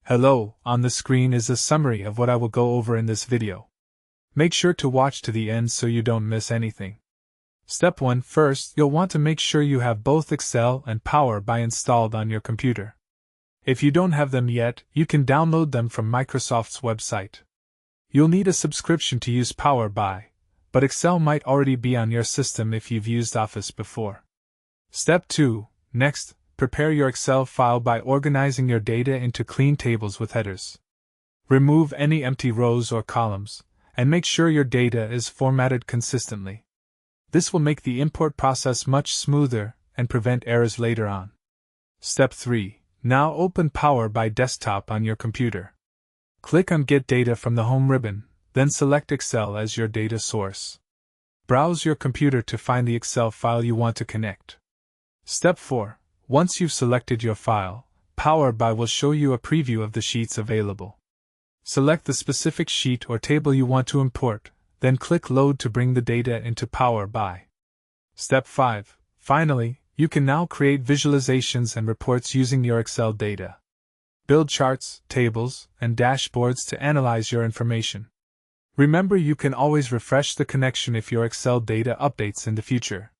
Hello, on the screen is a summary of what I will go over in this video. Make sure to watch to the end so you don't miss anything. Step 1. First, you'll want to make sure you have both Excel and Power BI installed on your computer. If you don't have them yet, you can download them from Microsoft's website. You'll need a subscription to use Power BI, but Excel might already be on your system if you've used Office before. Step 2. Next, prepare your Excel file by organizing your data into clean tables with headers. Remove any empty rows or columns, and make sure your data is formatted consistently. This will make the import process much smoother and prevent errors later on. Step 3. Now open Power BI Desktop on your computer. Click on Get Data from the Home ribbon, then select Excel as your data source. Browse your computer to find the Excel file you want to connect. Step 4. Once you've selected your file, Power BI will show you a preview of the sheets available. Select the specific sheet or table you want to import, then click Load to bring the data into Power BI. Step 5. Finally, you can now create visualizations and reports using your Excel data. Build charts, tables, and dashboards to analyze your information. Remember, you can always refresh the connection if your Excel data updates in the future.